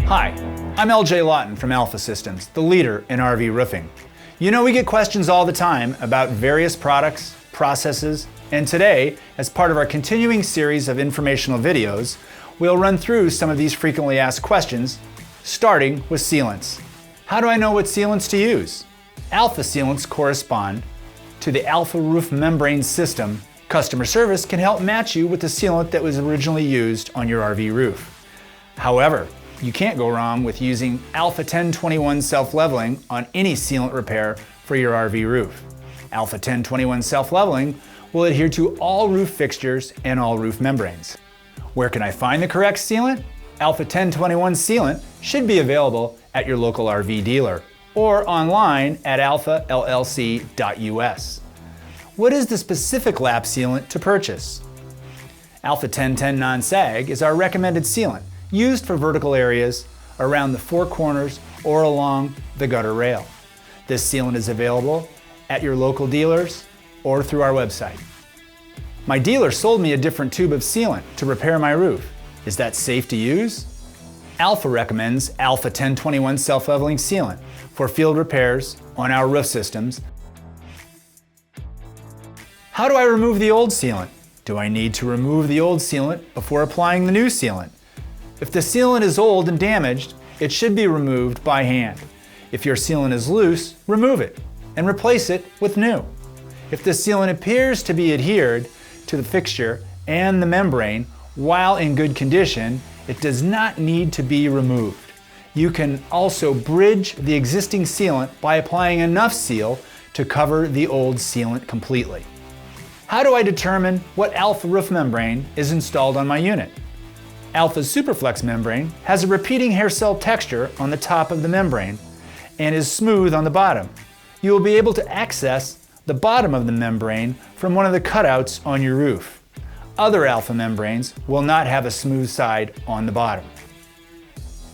Hi, I'm LJ Lawton from Alpha Systems, the leader in RV roofing. You know, we get questions all the time about various products, processes, and today, as part of our continuing series of informational videos, we'll run through some of these frequently asked questions, starting with sealants. How do I know what sealants to use? Alpha sealants correspond to the Alpha roof membrane system. Customer service can help match you with the sealant that was originally used on your RV roof. However, you can't go wrong with using Alpha 1021 self-leveling on any sealant repair for your RV roof. Alpha 1021 self-leveling will adhere to all roof fixtures and all roof membranes. Where can I find the correct sealant? Alpha 1021 sealant should be available at your local RV dealer or online at alphallc.us. What is the specific lap sealant to purchase? Alpha 1010 non-sag is our recommended sealant used for vertical areas around the four corners or along the gutter rail. This sealant is available at your local dealers or through our website. My dealer sold me a different tube of sealant to repair my roof. Is that safe to use? Alpha recommends Alpha 1021 self-leveling sealant for field repairs on our roof systems. How do I remove the old sealant? Do I need to remove the old sealant before applying the new sealant? If the sealant is old and damaged, it should be removed by hand. If your sealant is loose, remove it and replace it with new. If the sealant appears to be adhered to the fixture and the membrane while in good condition, it does not need to be removed. You can also bridge the existing sealant by applying enough seal to cover the old sealant completely. How do I determine what Alpha roof membrane is installed on my unit? Alpha's Superflex membrane has a repeating hair cell texture on the top of the membrane and is smooth on the bottom. You will be able to access the bottom of the membrane from one of the cutouts on your roof. Other Alpha membranes will not have a smooth side on the bottom.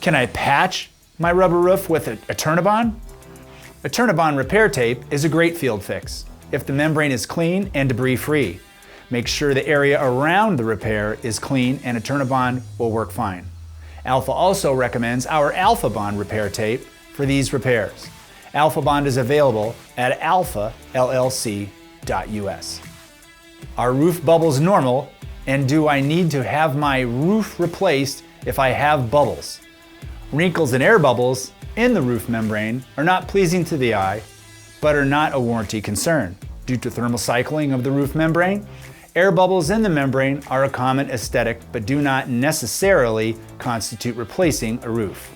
Can I patch my rubber roof with a Turnabond? A Turnabond repair tape is a great field fix if the membrane is clean and debris free. Make sure the area around the repair is clean and a Turnabond will work fine. Alpha also recommends our Alpha Bond repair tape for these repairs. Alpha Bond is available at alphallc.us. Are roof bubbles normal, and do I need to have my roof replaced if I have bubbles? Wrinkles and air bubbles in the roof membrane are not pleasing to the eye, but are not a warranty concern. Due to thermal cycling of the roof membrane, air bubbles in the membrane are a common aesthetic but do not necessarily constitute replacing a roof.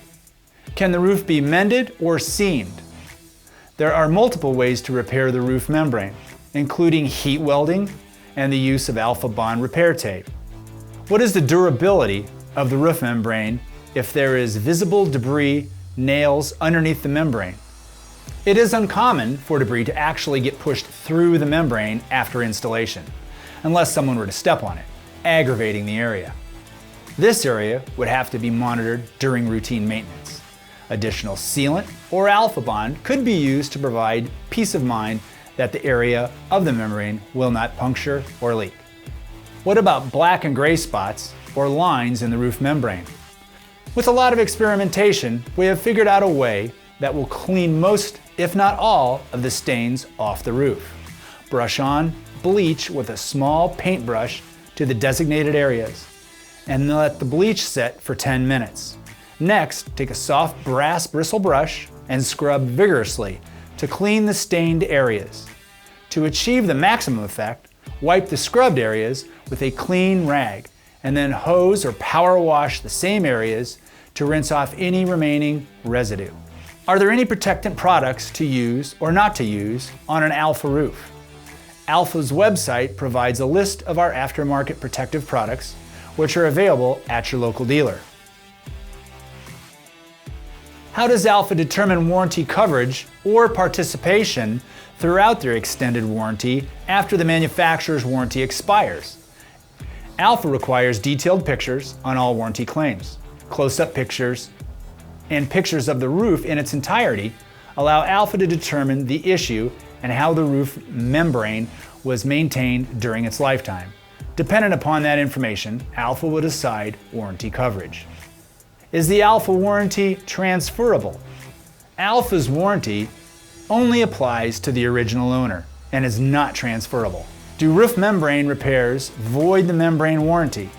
Can the roof be mended or seamed? There are multiple ways to repair the roof membrane, including heat welding and the use of Alpha Bond repair tape. What is the durability of the roof membrane if there is visible debris, nails underneath the membrane? It is uncommon for debris to actually get pushed through the membrane after installation, unless someone were to step on it, aggravating the area. This area would have to be monitored during routine maintenance. Additional sealant or Alpha Bond could be used to provide peace of mind that the area of the membrane will not puncture or leak. What about black and gray spots or lines in the roof membrane? With a lot of experimentation, we have figured out a way that will clean most, if not all, of the stains off the roof. Brush on bleach with a small paintbrush to the designated areas and let the bleach set for 10 minutes. Next, take a soft brass bristle brush and scrub vigorously to clean the stained areas. To achieve the maximum effect, wipe the scrubbed areas with a clean rag and then hose or power wash the same areas to rinse off any remaining residue. Are there any protectant products to use or not to use on an Alpha roof? Alpha's website provides a list of our aftermarket protective products, which are available at your local dealer. How does Alpha determine warranty coverage or participation throughout their extended warranty after the manufacturer's warranty expires? Alpha requires detailed pictures on all warranty claims. Close-up pictures and pictures of the roof in its entirety allow Alpha to determine the issue and how the roof membrane was maintained during its lifetime. Dependent upon that information, Alpha will decide warranty coverage. Is the Alpha warranty transferable? Alpha's warranty only applies to the original owner and is not transferable. Do roof membrane repairs void the membrane warranty?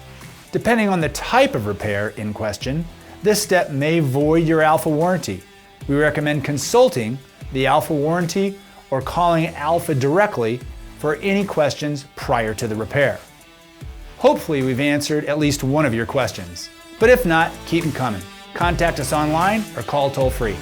Depending on the type of repair in question, this step may void your Alpha warranty. We recommend consulting the Alpha warranty or calling Alpha directly for any questions prior to the repair. Hopefully we've answered at least one of your questions, but if not, keep them coming. Contact us online or call toll free.